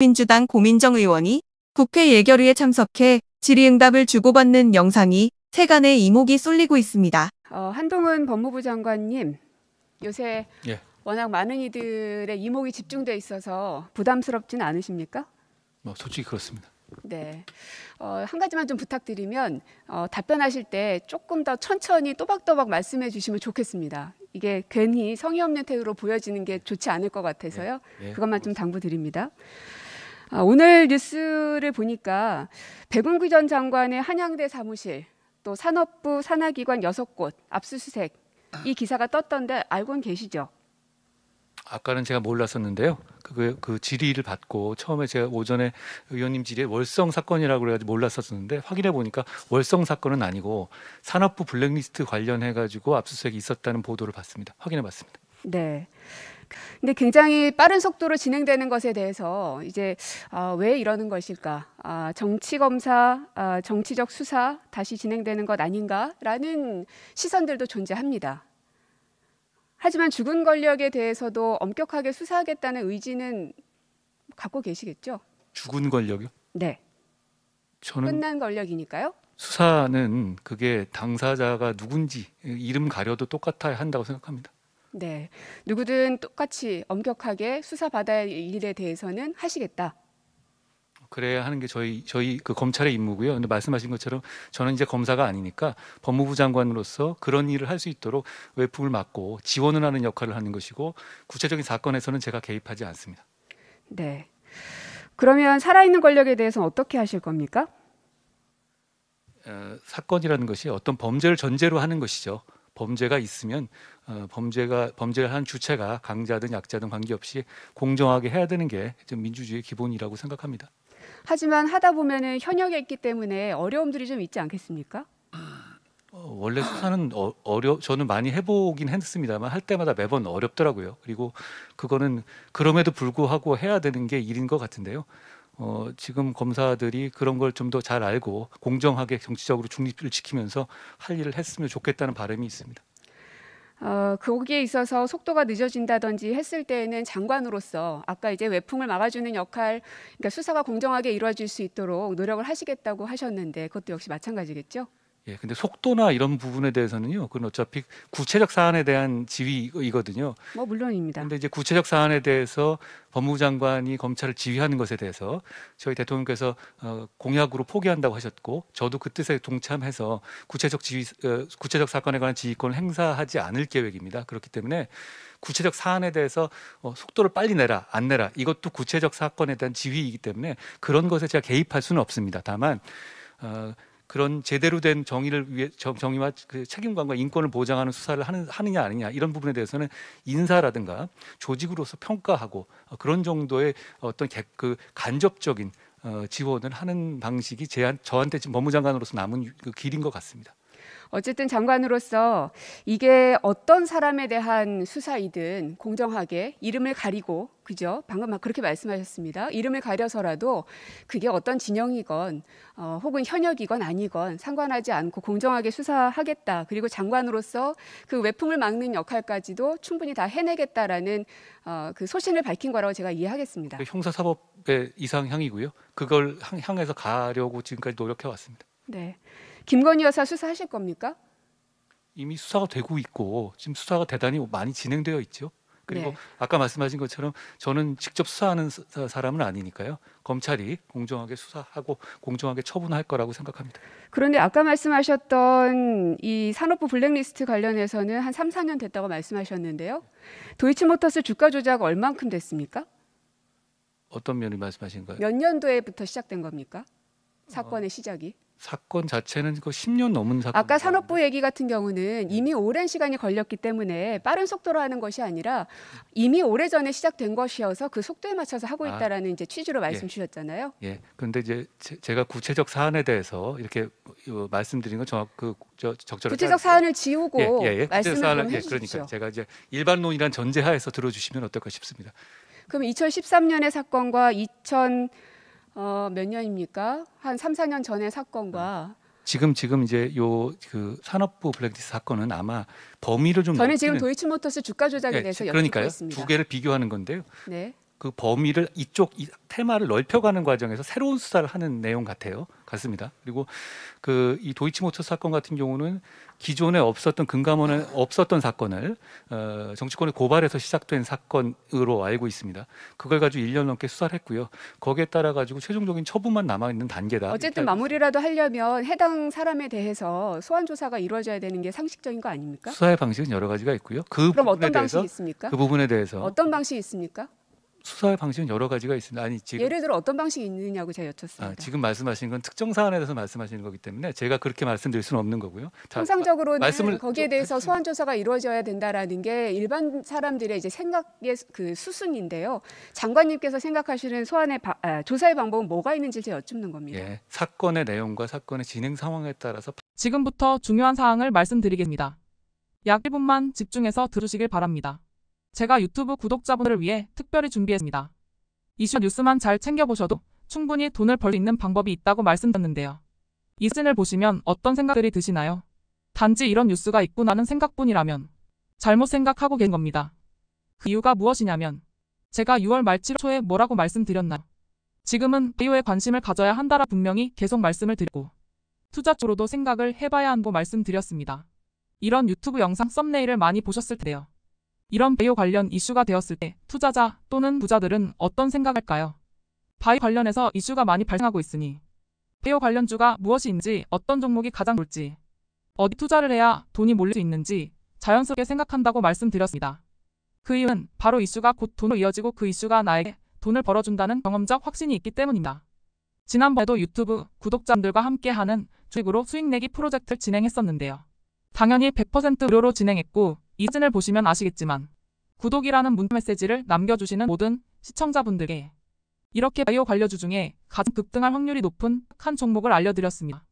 민주당 고민정 의원이 국회 예결위에 참석해 질의응답을 주고받는 영상이 세간에 이목이 쏠리고 있습니다. 한동훈 법무부 장관님, 요새 예. 워낙 많은 이들의 이목이 집중돼 있어서 부담스럽진 않으십니까? 솔직히 그렇습니다. 네. 한 가지만 좀 부탁드리면 답변하실 때 조금 더 천천히 또박또박 말씀해 주시면 좋겠습니다. 이게 괜히 성의 없는 태도로 보여지는 게 좋지 않을 것 같아서요. 예. 그것만 좀 당부드립니다. 오늘 뉴스를 보니까 백운기 전 장관의 한양대 사무실, 또 산업부 산하기관 6곳 압수수색, 이 기사가 떴던데 알고는 계시죠? 아까는 제가 몰랐었는데요. 그 질의를 받고 처음에 제가 오전에 의원님 질의에 월성 사건이라고 그래가지고 몰랐었는데 확인해 보니까 월성 사건은 아니고 산업부 블랙리스트 관련해 가지고 압수수색이 있었다는 보도를 봤습니다. 확인해 봤습니다. 네. 근데 굉장히 빠른 속도로 진행되는 것에 대해서 이제 왜 이러는 것일까? 정치 검사, 정치적 수사 다시 진행되는 것 아닌가라는 시선들도 존재합니다. 하지만 죽은 권력에 대해서도 엄격하게 수사하겠다는 의지는 갖고 계시겠죠? 죽은 권력이요? 네. 저는 끝난 권력이니까요. 수사는 그게 당사자가 누군지 이름 가려도 똑같아야 한다고 생각합니다. 네. 누구든 똑같이 엄격하게 수사받아야 할 일에 대해서는 하시겠다. 그래야 하는 게 저희 그 검찰의 임무고요. 근데 말씀하신 것처럼 저는 이제 검사가 아니니까 법무부 장관으로서 그런 일을 할 수 있도록 외풍을 막고 지원을 하는 역할을 하는 것이고 구체적인 사건에서는 제가 개입하지 않습니다. 네. 그러면 살아있는 권력에 대해서는 어떻게 하실 겁니까? 사건이라는 것이 어떤 범죄를 전제로 하는 것이죠. 범죄가 있으면 범죄를 한 주체가 강자든 약자든 관계없이 공정하게 해야 되는 게 좀 민주주의의 기본이라고 생각합니다. 하지만 하다 보면은 현역에 있기 때문에 어려움들이 좀 있지 않겠습니까? 원래 수사는 저는 많이 해보긴 했습니다만 할 때마다 매번 어렵더라고요. 그리고 그거는 그럼에도 불구하고 해야 되는 게 일인 것 같은데요. 지금 검사들이 그런 걸 좀 더 잘 알고 공정하게 정치적으로 중립을 지키면서 할 일을 했으면 좋겠다는 바람이 있습니다. 거기에 있어서 속도가 늦어진다든지 했을 때에는 장관으로서 아까 이제 외풍을 막아주는 역할, 그러니까 수사가 공정하게 이루어질 수 있도록 노력을 하시겠다고 하셨는데 그것도 역시 마찬가지겠죠? 예, 근데 속도나 이런 부분에 대해서는요, 그건 어차피 구체적 사안에 대한 지휘이거든요. 물론입니다. 근데 이제 구체적 사안에 대해서 법무부 장관이 검찰을 지휘하는 것에 대해서 저희 대통령께서 공약으로 포기한다고 하셨고, 저도 그 뜻에 동참해서 구체적 사건에 관한 지휘권을 행사하지 않을 계획입니다. 그렇기 때문에 구체적 사안에 대해서 속도를 빨리 내라, 안 내라, 이것도 구체적 사건에 대한 지휘이기 때문에 그런 것에 제가 개입할 수는 없습니다. 다만 그런 제대로 된 정의를 위해 정의와 그 책임감과 인권을 보장하는 수사를 하느냐 아니냐 이런 부분에 대해서는 인사라든가 조직으로서 평가하고 그런 정도의 어떤 그 간접적인 지원을 하는 방식이 저한테 지금 법무장관으로서 남은 그 길인 것 같습니다. 어쨌든 장관으로서 이게 어떤 사람에 대한 수사이든 공정하게 이름을 가리고, 그죠? 방금 막 그렇게 말씀하셨습니다. 이름을 가려서라도 그게 어떤 진영이건 혹은 현역이건 아니건 상관하지 않고 공정하게 수사하겠다. 그리고 장관으로서 그 외풍을 막는 역할까지도 충분히 다 해내겠다라는 그 소신을 밝힌 거라고 제가 이해하겠습니다. 형사사법의 이상향이고요. 그걸 향해서 가려고 지금까지 노력해 왔습니다. 네. 김건희 여사 수사하실 겁니까? 이미 수사가 되고 있고 지금 수사가 대단히 많이 진행되어 있죠. 그리고 네. 아까 말씀하신 것처럼 저는 직접 수사하는 사람은 아니니까요. 검찰이 공정하게 수사하고 공정하게 처분할 거라고 생각합니다. 그런데 아까 말씀하셨던 이 산업부 블랙리스트 관련해서는 한 3, 4년 됐다고 말씀하셨는데요. 도이치모터스 주가 조작 얼만큼 됐습니까? 어떤 면을 말씀하신 거예요? 몇 년도에부터 시작된 겁니까? 사건의 시작이? 사건 자체는 그 10년 넘은 사건. 아까 산업부 얘기 같은 경우는 이미 오랜 시간이 걸렸기 때문에 빠른 속도로 하는 것이 아니라 이미 오래전에 시작된 것이어서 그 속도에 맞춰서 하고 있다라는 이제 취지로 말씀 주셨잖아요. 예. 그런데 이제 제가 구체적 사안에 대해서 이렇게 말씀드린 건 적절하지 구체적 사안을 지우고 구체적 말씀을 사안을 좀 해주십시오. 그러니까 제가 이제 일반론이란 전제하에서 들어주시면 어떨까 싶습니다. 그럼 2013년의 사건과 몇 년입니까? 한 3, 4년 전의 사건과 지금 이제 그 산업부 블랙리스트 사건은 아마 범위를 좀 저는 지금 넓히는- 도이치모터스 주가 조작에 대해서 여쭙고 그러니까요. 있습니다. 두 개를 비교하는 건데요. 네. 그 범위를 이 테마를 넓혀가는 과정에서 새로운 수사를 하는 내용 같습니다. 그리고 이 도이치모터 사건 같은 경우는 기존에 없었던 금감원에 없었던 사건을 정치권의 고발에서 시작된 사건으로 알고 있습니다. 그걸 가지고 1년 넘게 수사를 했고요. 거기에 따라 가지고 최종적인 처분만 남아 있는 단계다. 어쨌든 마무리라도 하려면 해당 사람에 대해서 소환 조사가 이루어져야 되는 게 상식적인 거 아닙니까? 수사의 방식은 여러 가지가 있고요. 그럼 어떤 방식이 있습니까? 그 부분에 대해서 어떤 방식이 있습니까? 수사의 방식은 여러 가지가 있습니다. 아니 지금 예를 들어 어떤 방식이 있느냐고 제가 여쭙습니다. 지금 말씀하신 건 특정 사안에 대해서 말씀하시는 거기 때문에 제가 그렇게 말씀드릴 수는 없는 거고요. 통상적으로는 거기에 대해서 소환 조사가 이루어져야 된다라는 게 일반 사람들의 이제 생각의 그 수순인데요. 장관님께서 생각하시는 조사의 방법은 뭐가 있는지 제가 여쭙는 겁니다. 예, 사건의 내용과 사건의 진행 상황에 따라서 지금부터 중요한 사항을 말씀드리겠습니다. 약 1분만 집중해서 들으시길 바랍니다. 제가 유튜브 구독자분들을 위해 특별히 준비했습니다. 이슈 뉴스만 잘 챙겨보셔도 충분히 돈을 벌 수 있는 방법이 있다고 말씀드렸는데요. 이 사진을 보시면 어떤 생각들이 드시나요? 단지 이런 뉴스가 있구나는 생각뿐이라면 잘못 생각하고 계신 겁니다. 그 이유가 무엇이냐면 제가 6월 말 7월 초에 뭐라고 말씀드렸나요? 지금은 바이오에 관심을 가져야 한다라 분명히 계속 말씀을 드리고 투자 쪽으로도 생각을 해봐야 한다고 말씀드렸습니다. 이런 유튜브 영상 썸네일을 많이 보셨을 텐데요. 이런 바이오 관련 이슈가 되었을 때 투자자 또는 부자들은 어떤 생각할까요? 바이오 관련해서 이슈가 많이 발생하고 있으니 바이오 관련주가 무엇인지 어떤 종목이 가장 좋을지 어디 투자를 해야 돈이 몰릴 수 있는지 자연스럽게 생각한다고 말씀드렸습니다. 그 이유는 바로 이슈가 곧 돈으로 이어지고 그 이슈가 나에게 돈을 벌어준다는 경험적 확신이 있기 때문입니다. 지난번에도 유튜브 구독자분들과 함께하는 주식으로 수익 내기 프로젝트를 진행했었는데요. 당연히 100% 무료로 진행했고 이 사진을 보시면 아시겠지만 구독이라는 문자 메시지를 남겨주시는 모든 시청자분들께 이렇게 바이오 관련주 중에 가장 급등할 확률이 높은 한 종목을 알려드렸습니다.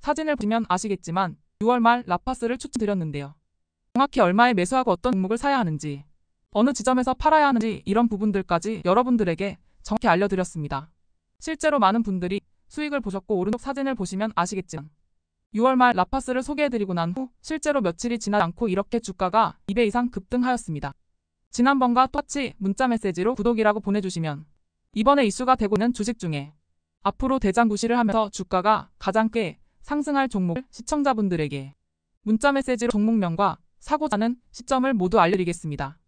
사진을 보시면 아시겠지만 6월 말 라파스를 추천드렸는데요. 정확히 얼마에 매수하고 어떤 종목을 사야 하는지 어느 지점에서 팔아야 하는지 이런 부분들까지 여러분들에게 정확히 알려드렸습니다. 실제로 많은 분들이 수익을 보셨고 오른쪽 사진을 보시면 아시겠지만 6월 말 라파스를 소개해드리고 난 후 실제로 며칠이 지나지 않고 이렇게 주가가 2배 이상 급등하였습니다. 지난번과 똑같이 문자 메시지로 구독이라고 보내주시면 이번에 이슈가 되고 있는 주식 중에 앞으로 대장구시를 하면서 주가가 가장 꽤 상승할 종목을 시청자분들에게 문자 메시지로 종목명과 사고자 하는 시점을 모두 알려드리겠습니다.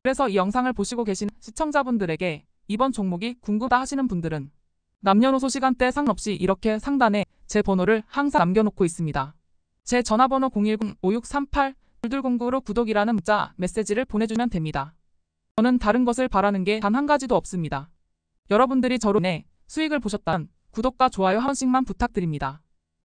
그래서 이 영상을 보시고 계신 시청자분들에게 이번 종목이 궁금하다 하시는 분들은 남녀노소 시간대 상관없이 이렇게 상단에 제 번호를 항상 남겨놓고 있습니다. 제 전화번호 010-5638-2209로 구독이라는 문자 메시지를 보내주면 됩니다. 저는 다른 것을 바라는 게 단 한 가지도 없습니다. 여러분들이 저로 인해 수익을 보셨다면 구독과 좋아요 한 번씩만 부탁드립니다.